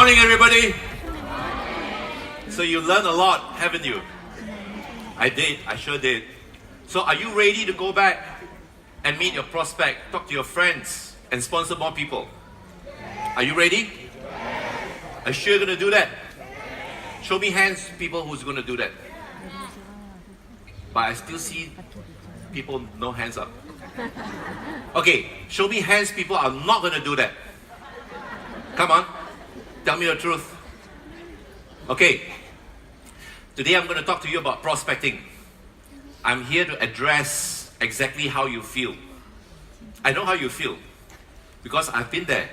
morning, everybody. So you learned a lot, haven't you? I did, I sure did. So are you ready to go back and meet your prospect, talk to your friends, and sponsor more people? Are you ready? Are you sure you're going to do that? Show me hands, people who's going to do that. But I still see people no hands up. Okay, show me hands, people are not going to do that. Come on, tell me the truth. Okay, today I'm going to talk to you about prospecting. I'm here to address exactly how you feel. I know how you feel because I've been there.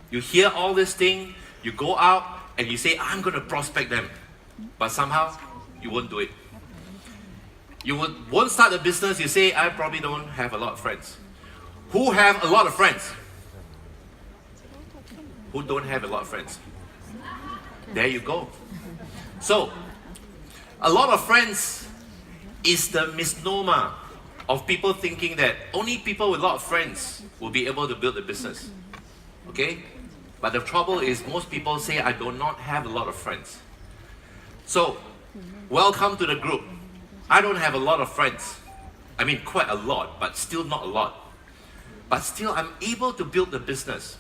You hear all this thing, you go out and you say, I'm going to prospect them. But somehow, you won't do it. You won't start a business, you say, I probably don't have a lot of friends. Who have a lot of friends? Who don't have a lot of friends? There you go. So, a lot of friends is the misnomer of people thinking that only people with a lot of friends will be able to build a business. Okay? But the trouble is most people say, I do not have a lot of friends. So, welcome to the group. I don't have a lot of friends. I mean, quite a lot, but still not a lot. But still, I'm able to build the business.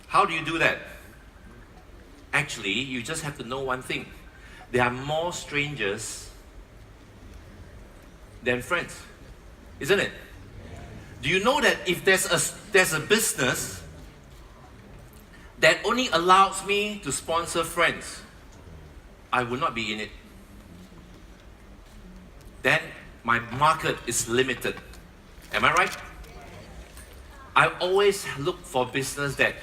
How do you do that? Actually, you just have to know one thing. There are more strangers than friends. Isn't it? Do you know that if there's a business that only allows me to sponsor friends, I will not be in it. Then my market is limited. Am I right? I always look for business that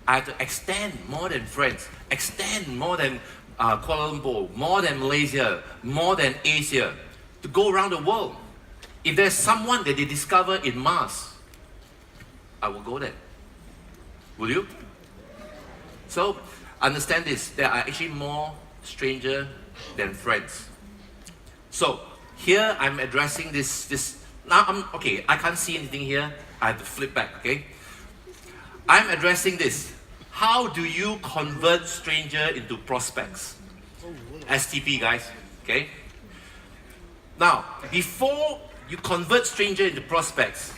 I have to extend more than friends, extend more than Kuala Lumpur, more than Malaysia, more than Asia, to go around the world. If there's someone that they discover in Mars, I will go there. Will you? So, understand this, there are actually more strangers than friends. So, here I'm addressing this. Now, okay, I can't see anything here. I have to flip back, okay? I'm addressing this. How do you convert stranger into prospects? STP, guys, okay? Now, before you convert stranger into prospects,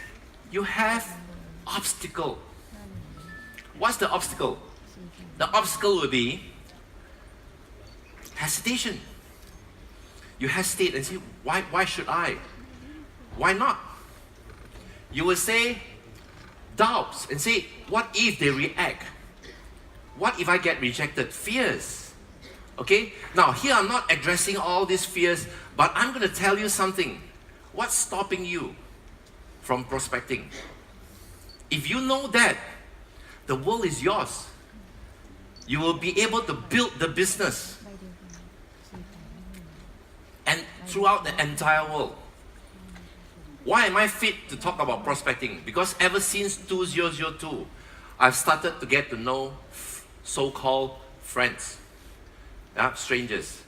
you have obstacle. What's the obstacle? The obstacle will be hesitation. You hesitate and say, why should I? Why not? You will say doubts and say, what if they react? What if I get rejected? Fears. Okay? Now, here I'm not addressing all these fears, but I'm going to tell you something. What's stopping you from prospecting? If you know that, the world is yours. You will be able to build the business and throughout the entire world. Why am I fit to talk about prospecting? Because ever since 2002, I've started to get to know so-called friends, strangers.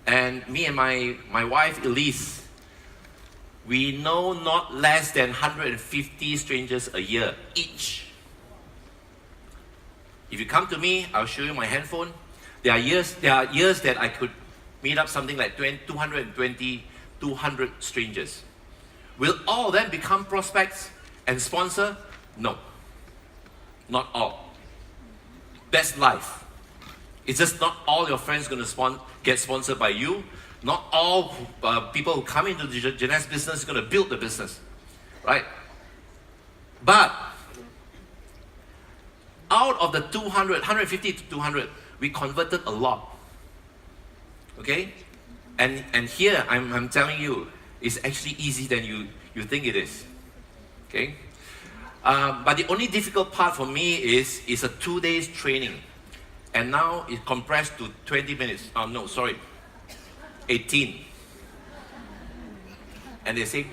And me and my wife, Elise, we know not less than 150 strangers a year each. If you come to me, I'll show you my handphone. There are years that I could meet up something like 220, 200 strangers. Will all of them become prospects and sponsor? No. Not all. That's life. It's just not all your friends going to get sponsored by you. Not all people who come into the Jeunesse business are going to build the business. Right? But out of the 200, 150 to 200, we converted a lot. Okay? And here I'm telling you, it's actually easier than you think it is. Okay? But the only difficult part for me is a 2 days training. And now it's compressed to 20 minutes. Oh no, sorry. 18. And they say,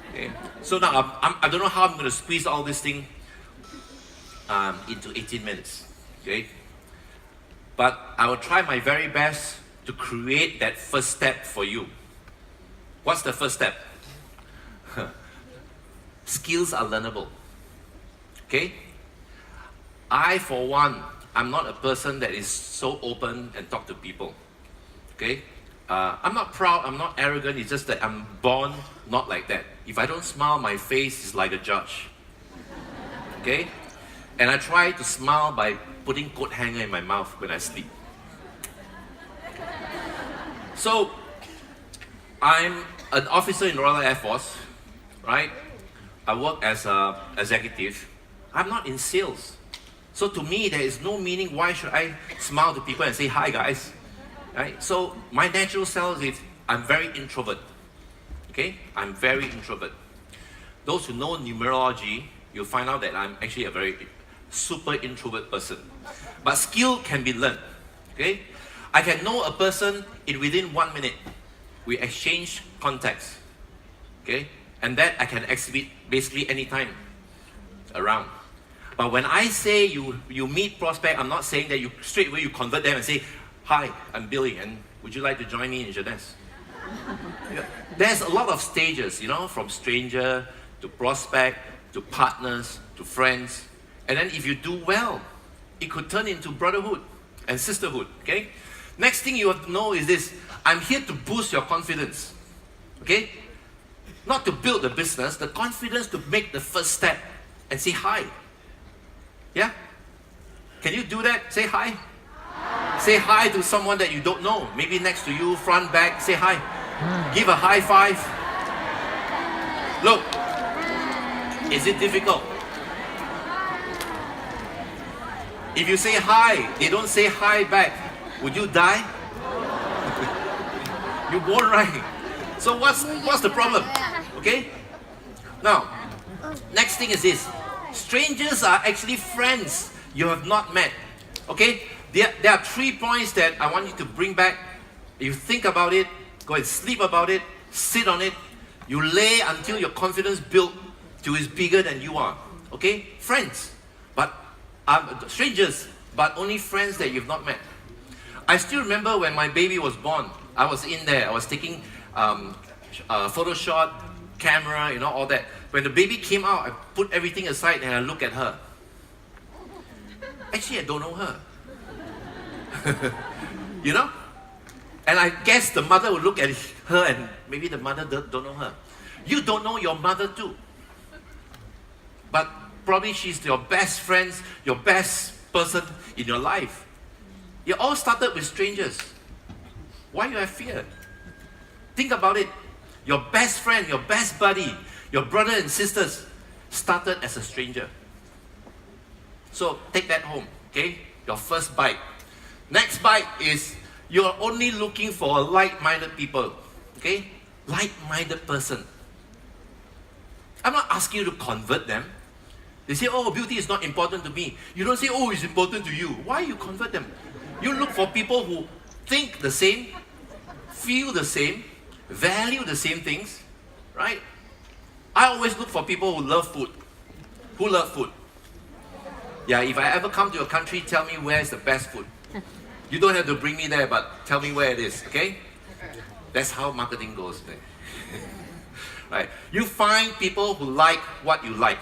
okay. So now I don't know how I'm going to squeeze all this thing into 18 minutes. Okay? But I will try my very best to create that first step for you. What's the first step? Skills are learnable. Okay? I, for one, I'm not a person that is so open and talk to people. Okay? I'm not proud, I'm not arrogant, it's just that I'm born not like that. If I don't smile, my face is like a judge. Okay? And I try to smile by putting coat hanger in my mouth when I sleep. So, I'm an officer in the Royal Air Force, right? I work as an executive. I'm not in sales. So to me, there is no meaning. Why should I smile to people and say, hi guys? Right? So my natural self is, I'm very introvert. Okay? I'm very introvert. Those who know numerology, you'll find out that I'm actually a very super introvert person. But skill can be learned. Okay? I can know a person in within 1 minute. We exchange contacts. Okay? And that I can exhibit basically anytime around. But when I say you meet prospect, I'm not saying that you straight away you convert them and say, hi, I'm Billy, and would you like to join me in Jeunesse? Yeah. There's a lot of stages, you know, from stranger to prospect to partners to friends. And then if you do well, it could turn into brotherhood and sisterhood, okay? Next thing you have to know is this: I'm here to boost your confidence, okay? Not to build the business, the confidence to make the first step and say hi. Yeah? Can you do that? Say hi. Hi. Say hi to someone that you don't know. Maybe next to you, front, back. Say hi. Give a high five. Look. Is it difficult? If you say hi, they don't say hi back. Would you die? You won't, right? So what's the problem? Okay? Now, next thing is this. Strangers are actually friends you have not met. Okay? There are 3 points that I want you to bring back. You think about it, go and sleep about it, sit on it. You lay until your confidence built till it's bigger than you are. Okay? Friends. But strangers, but only friends that you've not met. I still remember when my baby was born. I was in there. I was taking photo shot, camera, you know, all that. When the baby came out, I put everything aside and I look at her. Actually, I don't know her. You know? And I guess the mother would look at her and maybe the mother don't know her. You don't know your mother too. But probably she's your best friend, your best person in your life. You all started with strangers. Why you have fear? Think about it. Your best friend, your best buddy, your brother and sisters started as a stranger. So take that home, okay? Your first bite. Next bite is you're only looking for like-minded people, okay? Like-minded person. I'm not asking you to convert them. They say, oh, beauty is not important to me. You don't say, oh, it's important to you. Why you convert them? You look for people who think the same, feel the same, value the same things, right? I always look for people who love food. Who love food? Yeah, if I ever come to your country, tell me where's the best food. You don't have to bring me there, but tell me where it is, okay? That's how marketing goes. Right? You find people who like what you like.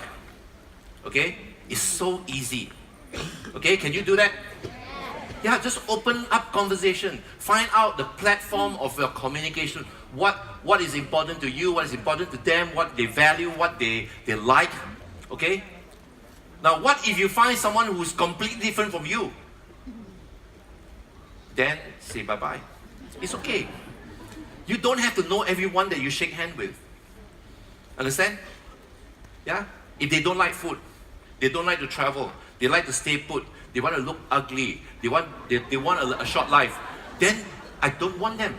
Okay? It's so easy. Okay, can you do that? Yeah, just open up conversation. Find out the platform of your communication. What is important to you, what is important to them, what they value, what they like. Okay? Now, what if you find someone who's completely different from you? Then say bye-bye. It's okay. You don't have to know everyone that you shake hands with. Understand? Yeah? If they don't like food, they don't like to travel, they like to stay put, they want to look ugly, they want a short life, then I don't want them.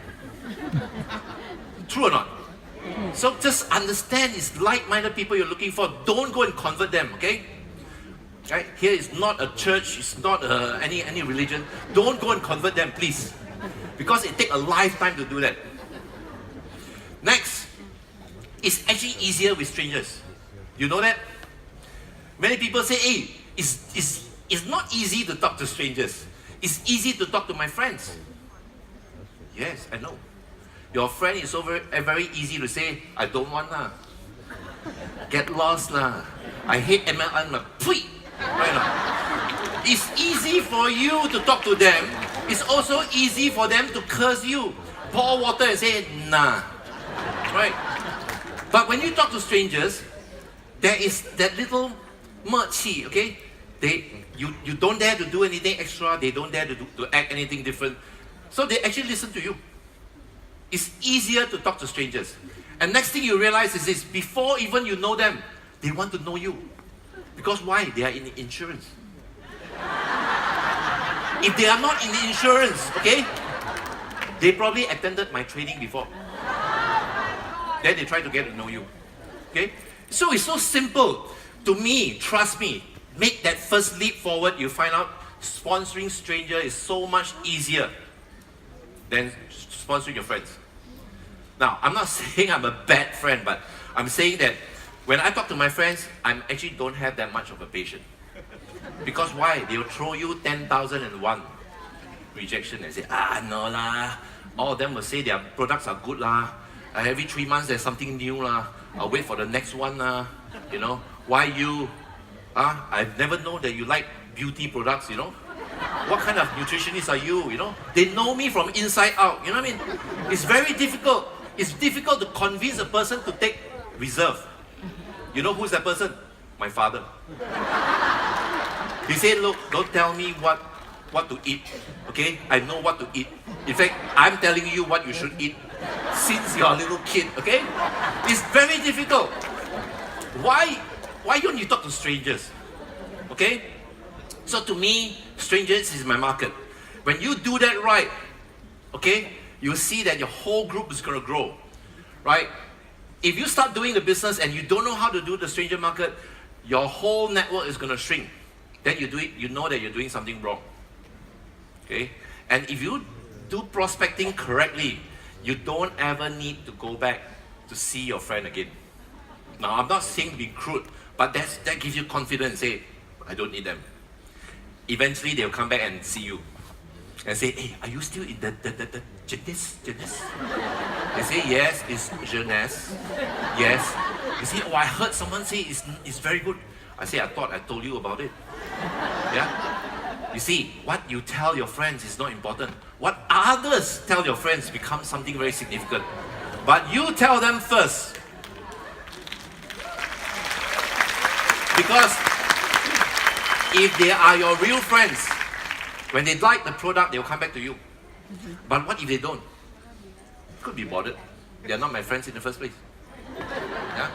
True or not? So just understand it's like-minded people you're looking for. Don't go and convert them, okay? Right? Here is not a church, it's not any religion. Don't go and convert them, please. Because it takes a lifetime to do that. Next, it's actually easier with strangers. You know that? Many people say, hey, it's not easy to talk to strangers. It's easy to talk to my friends. Yes, I know. Your friend is so very easy to say, I don't want lah. Get lost lah. I hate MLM lah. Pui! Right now. it's easy for you to talk to them. It's also easy for them to curse you. Pour water and say, nah. Right? But when you talk to strangers, there is that little mercy, okay? You don't dare to do anything extra. They don't dare to act anything different. So they actually listen to you. It's easier to talk to strangers. And next thing you realize is this, before even you know them, they want to know you. Because why? They are in the insurance. If they are not in the insurance, okay, they probably attended my training before. Then they try to get to know you. Okay? So it's so simple. To me, trust me, make that first leap forward, you find out sponsoring stranger is so much easier than sponsoring your friends. Now, I'm not saying I'm a bad friend, but I'm saying that when I talk to my friends, I actually don't have that much of a patience. Because why? They'll throw you 10,001 rejection and say, no lah. All of them will say their products are good lah. Every 3 months there's something new lah. I'll wait for the next one lah. You know, why you? I've never known that you like beauty products, you know. What kind of nutritionist are you, you know? They know me from inside out, you know what I mean? It's very difficult. It's difficult to convince a person to take reserve. You know who's that person? My father. He said, look, don't tell me what to eat, okay? I know what to eat. In fact, I'm telling you what you should eat since you're a little kid, okay? It's very difficult. Why don't you talk to strangers, okay? So to me, strangers is my market. When you do that right, okay, you'll see that your whole group is going to grow, right? If you start doing the business and you don't know how to do the stranger market, your whole network is going to shrink. Then you do it, you know that you're doing something wrong. Okay? And if you do prospecting correctly, you don't ever need to go back to see your friend again. Now, I'm not saying be crude, but that gives you confidence. Say, I don't need them. Eventually, they'll come back and see you and say, hey, are you still in the jeunesse? They say, yes, it's jeunesse. Yes. You say, oh, I heard someone say it's very good. I say, I thought I told you about it. Yeah? You see, what you tell your friends is not important. What others tell your friends becomes something very significant. But you tell them first. Because if they are your real friends, when they like the product, they'll come back to you. But what if they don't? Could be bothered. They're not my friends in the first place. Yeah?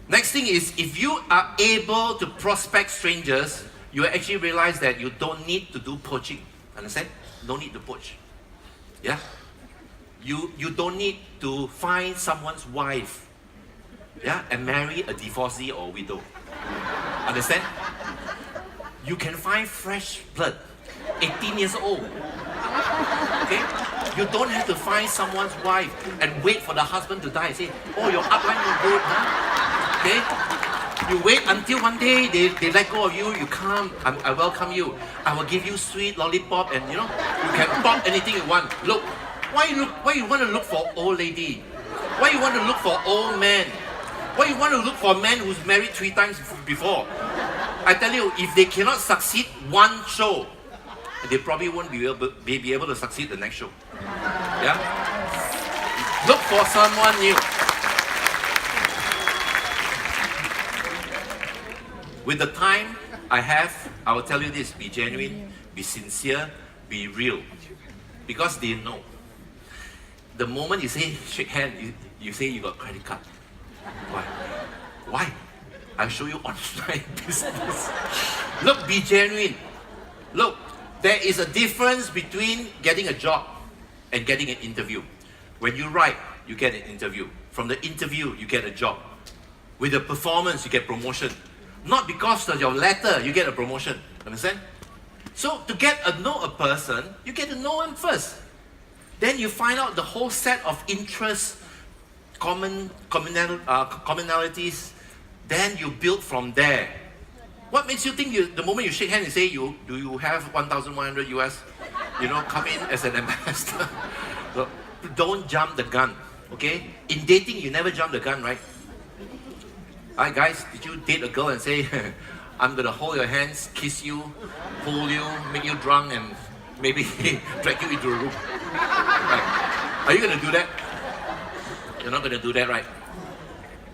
Next thing is, if you are able to prospect strangers, you actually realize that you don't need to do poaching. Understand? Don't need to poach. Yeah? You don't need to find someone's wife, yeah, and marry a divorcee or widow. Understand? You can find fresh blood, 18 years old. Okay? You don't have to find someone's wife and wait for the husband to die and say, oh, your upline is good, huh? Okay? You wait until one day they let go of you, you come, I welcome you. I will give you sweet lollipop and you know, you can pop anything you want. Look, why you want to look for old lady? Why you want to look for old man? Why you want to look for a man who's married 3 times before? I tell you, if they cannot succeed one show, they probably won't be able to succeed the next show. Yeah? Look for someone new. With the time I have, I will tell you this, be genuine, be sincere, be real. Because they know. The moment you say, shake hand, you say you got credit card. Why? Why? I'll show you online business. Look, be genuine. Look, there is a difference between getting a job and getting an interview. When you write, you get an interview. From the interview, you get a job. With the performance, you get promotion. Not because of your letter, you get a promotion. Understand? So, to get to know a person, you get to know him first. Then you find out the whole set of interests, commonalities. Then you build from there. What makes you think the moment you shake hands and say, do you have 1,100 US? You know, come in as an ambassador. So, don't jump the gun, okay? In dating, you never jump the gun, right? Hi guys, did you date a girl and say, I'm gonna hold your hands, kiss you, pull you, make you drunk, and maybe drag you into a room. Right? Are you gonna do that? You're not gonna do that, right?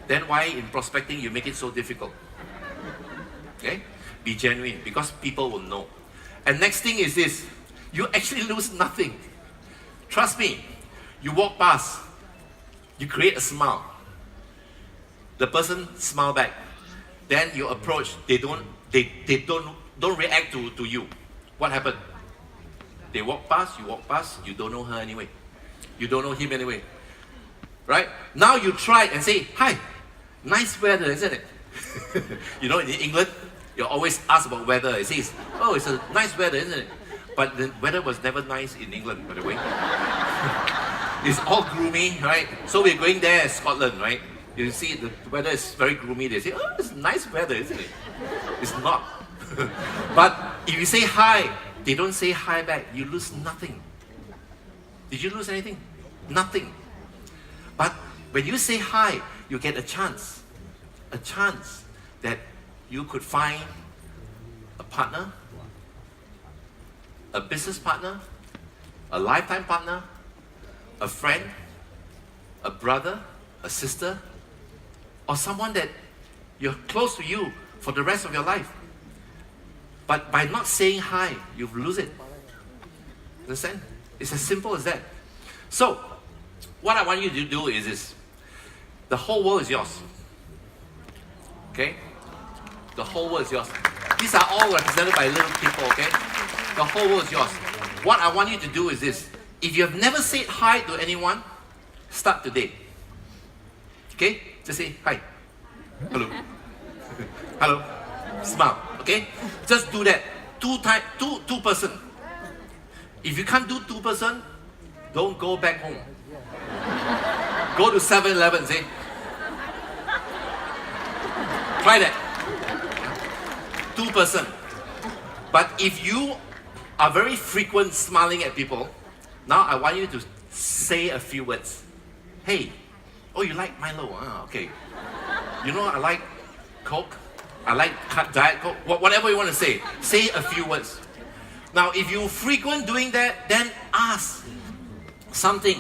Then why in prospecting you make it so difficult? Okay? Be genuine, because people will know. And next thing is this, you actually lose nothing. Trust me, you walk past, you create a smile. The person smile back. Then you approach, they don't react to you. What happened? They walk past, you don't know her anyway. You don't know him anyway. Right? Now you try and say, hi, nice weather, isn't it? You know, in England, you always ask about weather. It says, oh, it's a nice weather, isn't it? But the weather was never nice in England, by the way. It's all gloomy, right? So we're going there, Scotland, right? You see the weather is very gloomy. They say, oh, it's nice weather, isn't it? It's not. But if you say hi, they don't say hi back. You lose nothing. Did you lose anything? Nothing. But when you say hi, you get a chance that you could find a partner, a business partner, a lifetime partner, a friend, a brother, a sister, or someone that you're close to you for the rest of your life. But by not saying hi, you lose it. Understand? It's as simple as that. So, what I want you to do is this. The whole world is yours. Okay? The whole world is yours. These are all represented by little people, okay? The whole world is yours. What I want you to do is this. If you have never said hi to anyone, start today. Okay? Just say hi. Hello. Hello. Smile. Okay? Just do that. Two person. If you can't do 2 person, don't go back home. Go to 7-Eleven, say. Try that. 2 person. But if you are very frequent smiling at people, now I want you to say a few words. Hey, oh, you like Milo? Ah, okay. You know, I like Coke. I like Diet Coke. Whatever you want to say. Say a few words. Now, if you frequent doing that, then ask something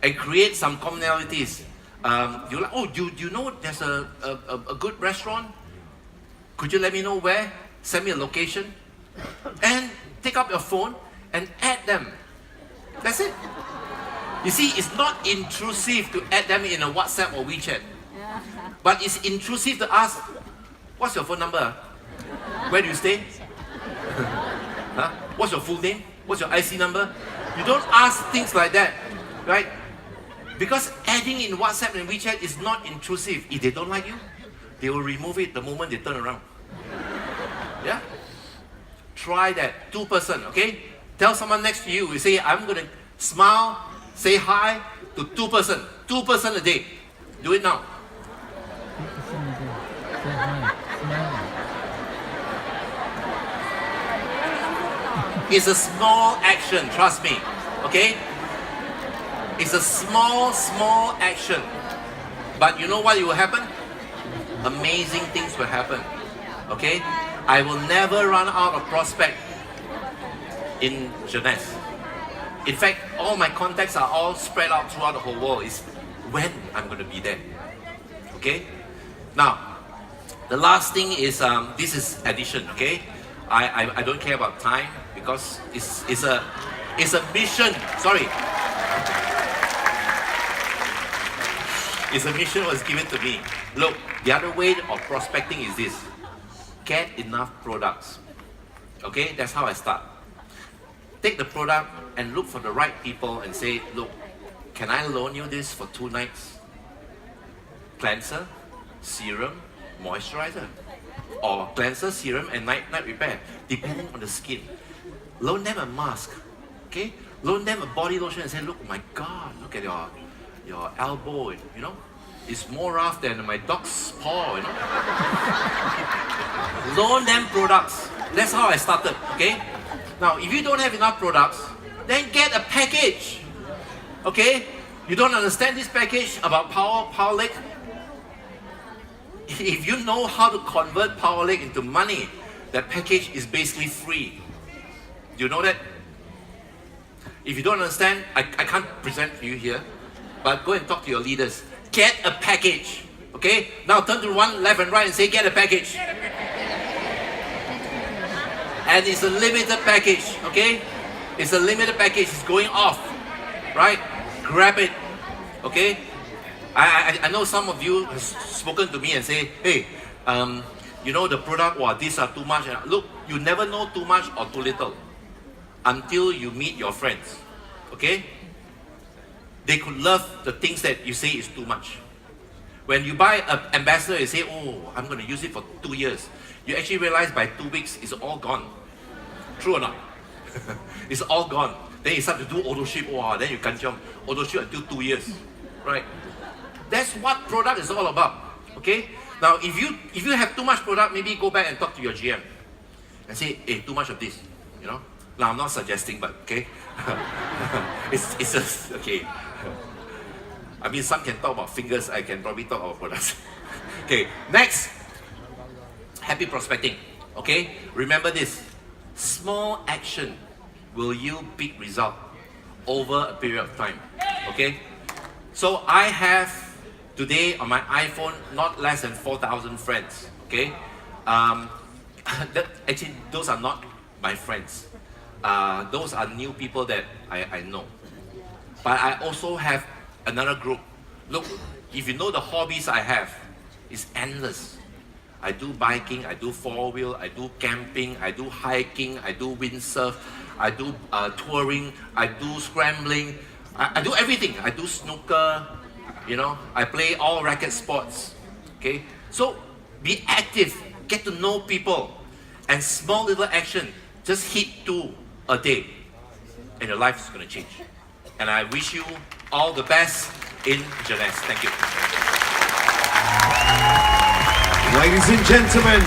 and create some commonalities. You're like, oh, do you know there's a good restaurant? Could you let me know where? Send me a location. And take up your phone and add them. That's it. You see, it's not intrusive to add them in a WhatsApp or WeChat. But it's intrusive to ask, what's your phone number? Where do you stay? Huh? What's your full name? What's your IC number? You don't ask things like that, right? Because adding in WhatsApp and WeChat is not intrusive. If they don't like you, they will remove it the moment they turn around. Yeah? Try that. 2 person, okay? Tell someone next to you, you say, I'm going to smile, say hi to 2 person. 2 person a day. Do it now. It's a small action, trust me. Okay? It's a small action. But you know what will happen? Amazing things will happen. Okay? I will never run out of prospect in Jeunesse. In fact, all my contacts are all spread out throughout the whole world. It's when I'm going to be there. Okay? Now, the last thing is, this is addition, okay? I don't care about time because it's a mission. Sorry. It's a mission that was given to me. Look, the other way of prospecting is this. Get enough products. Okay, that's how I start. Take the product and look for the right people and say, look, can I loan you this for 2 nights? Cleanser, serum, moisturizer. Or cleanser, serum, and night repair, depending on the skin. Loan them a mask. Okay? Loan them a body lotion and say, look, oh my God, look at your elbow, you know? It's more rough than my dog's paw, you know? Loan them products. That's how I started, okay? Now, if you don't have enough products, then get a package. Okay? You don't understand this package about Power Lake? If you know how to convert Power Lake into money, that package is basically free. Do you know that? If you don't understand, I can't present to you here, but go and talk to your leaders. Get a package, okay? Now turn to one left and right and say, get a package. And it's a limited package, okay? It's a limited package, it's going off, right? Grab it, okay? I know some of you have spoken to me and say, hey, you know the product, wow, these are too much. Look, you never know too much or too little until you meet your friends, okay? They could love the things that you say is too much. When you buy an ambassador, you say, oh, I'm going to use it for 2 years. You actually realize by 2 weeks, it's all gone. True or not? It's all gone. Then you start to do auto ship, wow, then you can't jump auto ship until 2 years, right? That's what product is all about, okay? Now, if you have too much product, maybe go back and talk to your GM and say, hey, too much of this, you know? Now, I'm not suggesting, but okay? it's just, okay. I mean, some can talk about fingers, I can probably talk about products. Okay, next. Happy prospecting, okay? Remember this. Small action will yield big result over a period of time, okay? So I have today on my iPhone not less than 4,000 friends, okay? Actually, those are not my friends. Those are new people that I know. But I also have another group. Look, if you know the hobbies I have, it's endless. I do biking, I do four-wheel, I do camping, I do hiking, I do windsurf, I do touring, I do scrambling, I do everything. I do snooker, you know, I play all racket sports, okay? So be active, get to know people, and small little action, just hit 2 a day, and your life is going to change. And I wish you all the best in Jeunesse. Thank you. Ladies and gentlemen,